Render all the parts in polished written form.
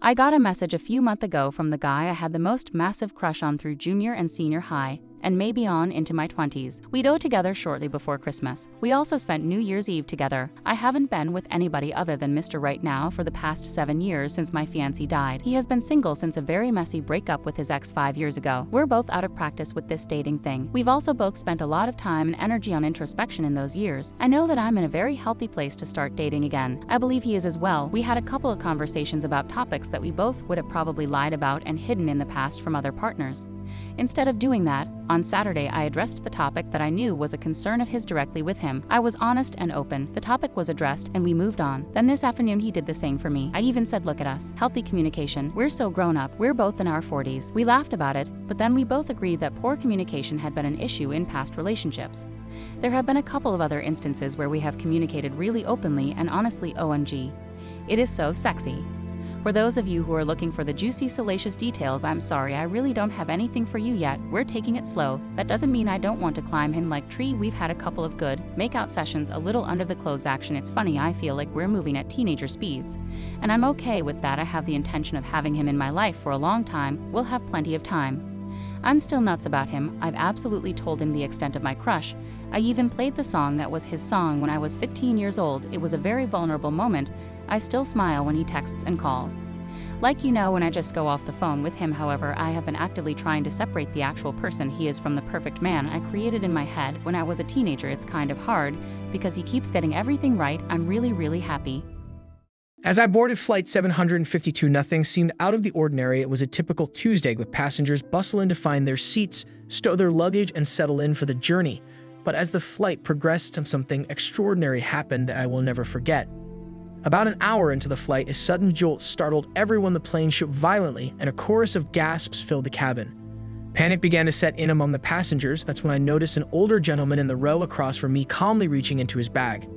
I got a message a few months ago from the guy I had the most massive crush on through junior and senior high, and maybe on into my 20s. We'd go together shortly before Christmas. We also spent New Year's Eve together. I haven't been with anybody other than Mr. Right now for the past 7 years since my fiancé died. He has been single since a very messy breakup with his ex 5 years ago. We're both out of practice with this dating thing. We've also both spent a lot of time and energy on introspection in those years. I know that I'm in a very healthy place to start dating again. I believe he is as well. We had a couple of conversations about topics that we both would have probably lied about and hidden in the past from other partners. Instead of doing that, on Saturday I addressed the topic that I knew was a concern of his directly with him. I was honest and open. The topic was addressed and we moved on. Then this afternoon he did the same for me. I even said, look at us. Healthy communication. We're so grown up. We're both in our 40s. We laughed about it, but then we both agreed that poor communication had been an issue in past relationships. There have been a couple of other instances where we have communicated really openly and honestly. OMG. It is so sexy. For those of you who are looking for the juicy, salacious details, I'm sorry, I really don't have anything for you yet. We're taking it slow. That doesn't mean I don't want to climb him like tree. We've had a couple of good makeout sessions, a little under the clothes action. It's funny, I feel like we're moving at teenager speeds. And I'm okay with that. I have the intention of having him in my life for a long time. We'll have plenty of time. I'm still nuts about him. I've absolutely told him the extent of my crush. I even played the song that was his song when I was 15 years old. It was a very vulnerable moment. I still smile when he texts and calls. Like when I just go off the phone with him. However, I have been actively trying to separate the actual person he is from the perfect man I created in my head when I was a teenager. It's kind of hard because he keeps getting everything right. I'm really happy. As I boarded flight 752, nothing seemed out of the ordinary. It was a typical Tuesday with passengers bustling to find their seats, stow their luggage, and settle in for the journey. But as the flight progressed, something extraordinary happened that I will never forget. About an hour into the flight, a sudden jolt startled everyone. The plane shook violently, and a chorus of gasps filled the cabin. Panic began to set in among the passengers. That's when I noticed an older gentleman in the row across from me calmly reaching into his bag.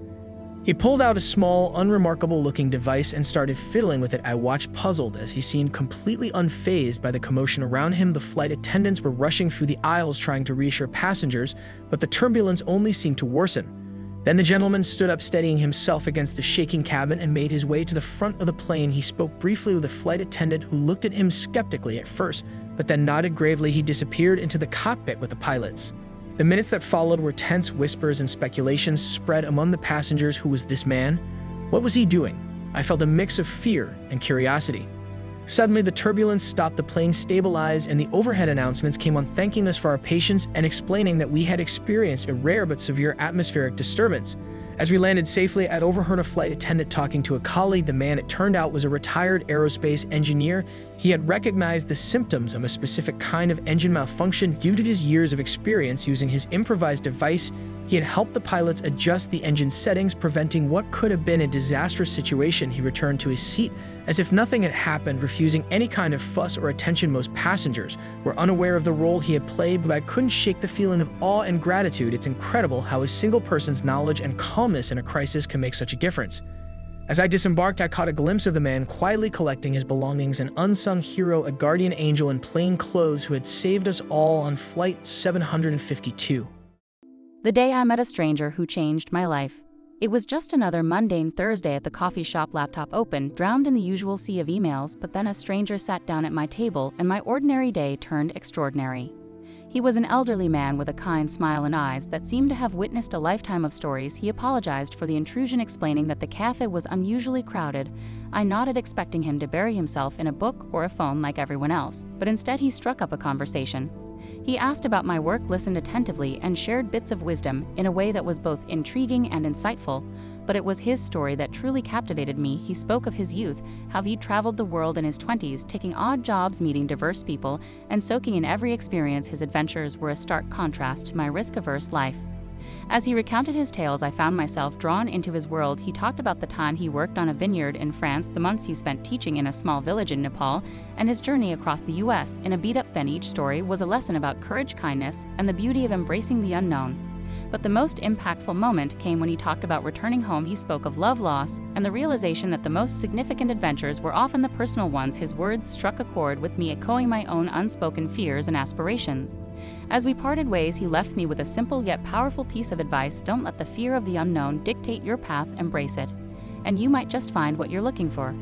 He pulled out a small, unremarkable-looking device and started fiddling with it. I watched puzzled as he seemed completely unfazed by the commotion around him. The flight attendants were rushing through the aisles trying to reassure passengers, but the turbulence only seemed to worsen. Then the gentleman stood up, steadying himself against the shaking cabin, and made his way to the front of the plane. He spoke briefly with a flight attendant who looked at him skeptically at first, but then nodded gravely. He disappeared into the cockpit with the pilots. The minutes that followed were tense. Whispers and speculations spread among the passengers. Who was this man? What was he doing? I felt a mix of fear and curiosity. Suddenly, the turbulence stopped, the plane stabilized, and the overhead announcements came on thanking us for our patience and explaining that we had experienced a rare but severe atmospheric disturbance. As we landed safely, I'd overheard a flight attendant talking to a colleague. The man, it turned out, was a retired aerospace engineer. He had recognized the symptoms of a specific kind of engine malfunction. Due to his years of experience using his improvised device, he had helped the pilots adjust the engine settings, preventing what could have been a disastrous situation. He returned to his seat as if nothing had happened, refusing any kind of fuss or attention. Most passengers were unaware of the role he had played, but I couldn't shake the feeling of awe and gratitude. It's incredible how a single person's knowledge and calmness in a crisis can make such a difference. As I disembarked, I caught a glimpse of the man quietly collecting his belongings, an unsung hero, a guardian angel in plain clothes who had saved us all on flight 752. The day I met a stranger who changed my life. It was just another mundane Thursday at the coffee shop, laptop open, drowned in the usual sea of emails, but then a stranger sat down at my table and my ordinary day turned extraordinary. He was an elderly man with a kind smile and eyes that seemed to have witnessed a lifetime of stories. He apologized for the intrusion, explaining that the cafe was unusually crowded. I nodded, expecting him to bury himself in a book or a phone like everyone else, but instead he struck up a conversation. He asked about my work, listened attentively, and shared bits of wisdom in a way that was both intriguing and insightful. But it was his story that truly captivated me. He spoke of his youth, how he'd traveled the world in his 20s, taking odd jobs, meeting diverse people, and soaking in every experience. His adventures were a stark contrast to my risk-averse life. As he recounted his tales, I found myself drawn into his world. He talked about the time he worked on a vineyard in France, the months he spent teaching in a small village in Nepal, and his journey across the US in a beat-up van. Each story was a lesson about courage, kindness, and the beauty of embracing the unknown. But the most impactful moment came when he talked about returning home. He spoke of love, loss, and the realization that the most significant adventures were often the personal ones. His words struck a chord with me, echoing my own unspoken fears and aspirations. As we parted ways, he left me with a simple yet powerful piece of advice: don't let the fear of the unknown dictate your path, embrace it, and you might just find what you're looking for.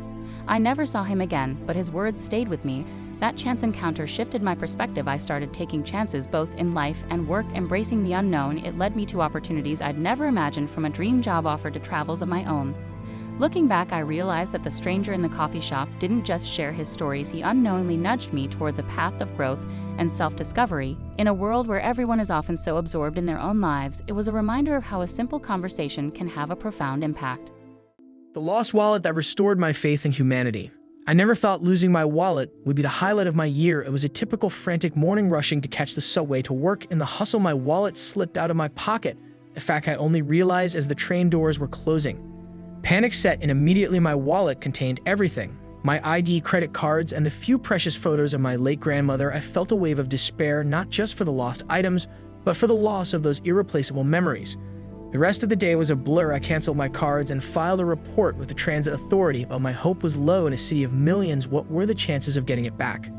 I never saw him again, but his words stayed with me. That chance encounter shifted my perspective. I started taking chances both in life and work, embracing the unknown. It led me to opportunities I'd never imagined, from a dream job offer to travels of my own. Looking back, I realized that the stranger in the coffee shop didn't just share his stories, he unknowingly nudged me towards a path of growth and self-discovery. In a world where everyone is often so absorbed in their own lives, it was a reminder of how a simple conversation can have a profound impact. The lost wallet that restored my faith in humanity. I never thought losing my wallet would be the highlight of my year. It was a typical frantic morning rushing to catch the subway to work. In the hustle, my wallet slipped out of my pocket, a fact I only realized as the train doors were closing. Panic set in. Immediately my wallet contained everything: my ID, credit cards, and the few precious photos of my late grandmother. I felt a wave of despair, not just for the lost items, but for the loss of those irreplaceable memories. The rest of the day was a blur. I canceled my cards and filed a report with the transit authority, but my hope was low. In a city of millions, what were the chances of getting it back?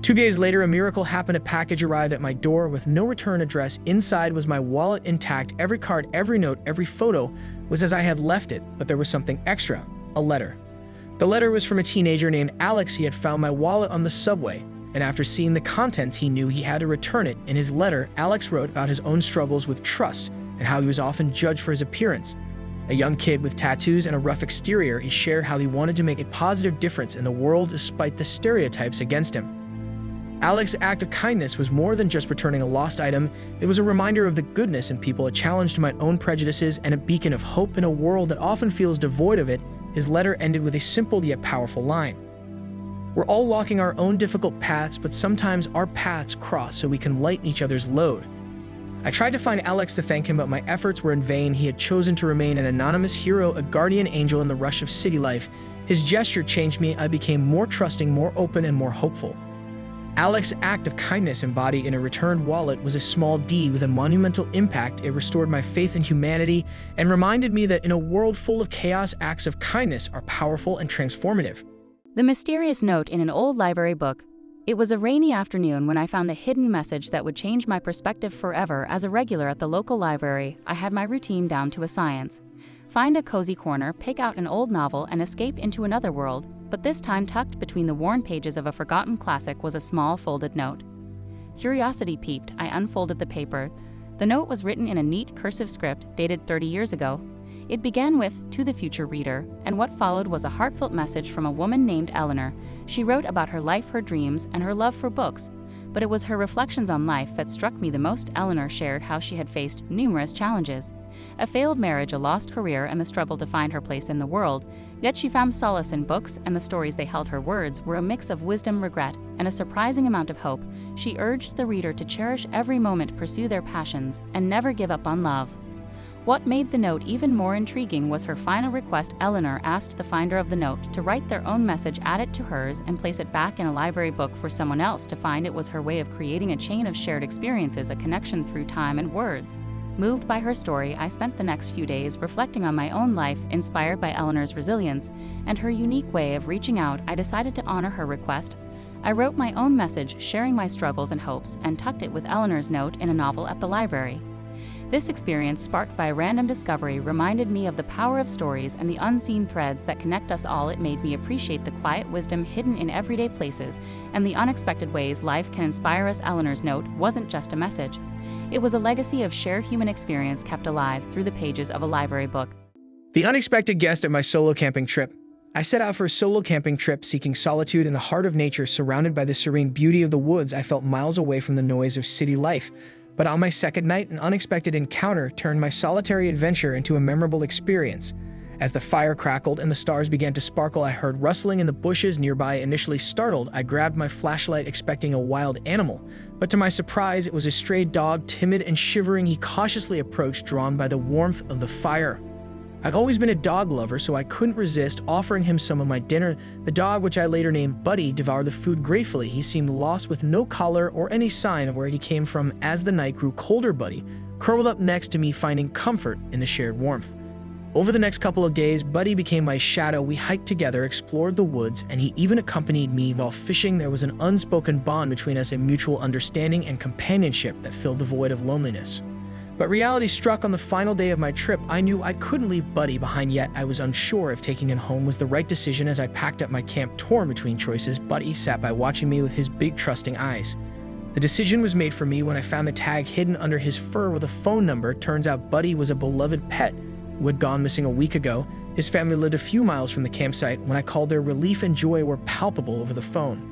2 days later, a miracle happened. A package arrived at my door with no return address. Inside was my wallet intact. Every card, every note, every photo was as I had left it, but there was something extra: a letter. The letter was from a teenager named Alex. He had found my wallet on the subway, and after seeing the contents, he knew he had to return it. In his letter, Alex wrote about his own struggles with trust and how he was often judged for his appearance. A young kid with tattoos and a rough exterior, he shared how he wanted to make a positive difference in the world despite the stereotypes against him. Alex's act of kindness was more than just returning a lost item. It was a reminder of the goodness in people, a challenge to my own prejudices, and a beacon of hope in a world that often feels devoid of it. His letter ended with a simple yet powerful line: "We're all walking our own difficult paths, but sometimes our paths cross so we can lighten each other's load." I tried to find Alex to thank him, but my efforts were in vain. He had chosen to remain an anonymous hero, a guardian angel in the rush of city life. His gesture changed me. I became more trusting, more open, and more hopeful. Alex's act of kindness, embodied in a returned wallet, was a small deed with a monumental impact. It restored my faith in humanity and reminded me that in a world full of chaos, acts of kindness are powerful and transformative. The mysterious note in an old library book. It was a rainy afternoon when I found a hidden message that would change my perspective forever. As a regular at the local library, I had my routine down to a science. Find a cozy corner, pick out an old novel, and escape into another world. But this time, tucked between the worn pages of a forgotten classic, was a small folded note. Curiosity piqued. I unfolded the paper. The note was written in a neat cursive script dated 30 years ago. It began with, "To the future reader," and what followed was a heartfelt message from a woman named Eleanor. She wrote about her life, her dreams, and her love for books, but it was her reflections on life that struck me the most. Eleanor shared how she had faced numerous challenges: a failed marriage, a lost career, and the struggle to find her place in the world. Yet she found solace in books, and the stories they held. Her words were a mix of wisdom, regret, and a surprising amount of hope. She urged the reader to cherish every moment, pursue their passions, and never give up on love. What made the note even more intriguing was her final request. Eleanor asked the finder of the note to write their own message, add it to hers, and place it back in a library book for someone else to find. It was her way of creating a chain of shared experiences, a connection through time and words. Moved by her story, I spent the next few days reflecting on my own life. Inspired by Eleanor's resilience and her unique way of reaching out, I decided to honor her request. I wrote my own message, sharing my struggles and hopes, and tucked it with Eleanor's note in a novel at the library. This experience, sparked by a random discovery, reminded me of the power of stories and the unseen threads that connect us all. It made me appreciate the quiet wisdom hidden in everyday places and the unexpected ways life can inspire us. Eleanor's note wasn't just a message. It was a legacy of shared human experience kept alive through the pages of a library book. The unexpected guest at my solo camping trip. I set out for a solo camping trip, seeking solitude in the heart of nature. Surrounded by the serene beauty of the woods, I felt miles away from the noise of city life. But on my second night, an unexpected encounter turned my solitary adventure into a memorable experience. As the fire crackled and the stars began to sparkle, I heard rustling in the bushes nearby. Initially startled, I grabbed my flashlight, expecting a wild animal. But to my surprise, it was a stray dog. Timid and shivering, he cautiously approached, drawn by the warmth of the fire. I've always been a dog lover, so I couldn't resist offering him some of my dinner. The dog, which I later named Buddy, devoured the food gratefully. He seemed lost, with no collar or any sign of where he came from. As the night grew colder, Buddy curled up next to me, finding comfort in the shared warmth. Over the next couple of days, Buddy became my shadow. We hiked together, explored the woods, and he even accompanied me while fishing. There was an unspoken bond between us, a mutual understanding and companionship that filled the void of loneliness. But reality struck on the final day of my trip. I knew I couldn't leave Buddy behind, yet I was unsure if taking him home was the right decision. As I packed up my camp, torn between choices, Buddy sat by watching me with his big trusting eyes. The decision was made for me when I found a tag hidden under his fur with a phone number. Turns out Buddy was a beloved pet who had gone missing a week ago. His family lived a few miles from the campsite. When I called, their relief and joy were palpable over the phone.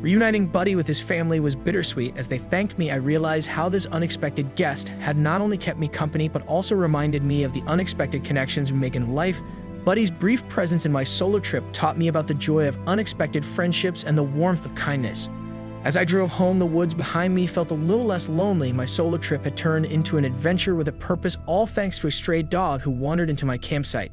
Reuniting Buddy with his family was bittersweet. As they thanked me, I realized how this unexpected guest had not only kept me company, but also reminded me of the unexpected connections we make in life. Buddy's brief presence in my solo trip taught me about the joy of unexpected friendships and the warmth of kindness. As I drove home, the woods behind me felt a little less lonely. My solo trip had turned into an adventure with a purpose, all thanks to a stray dog who wandered into my campsite.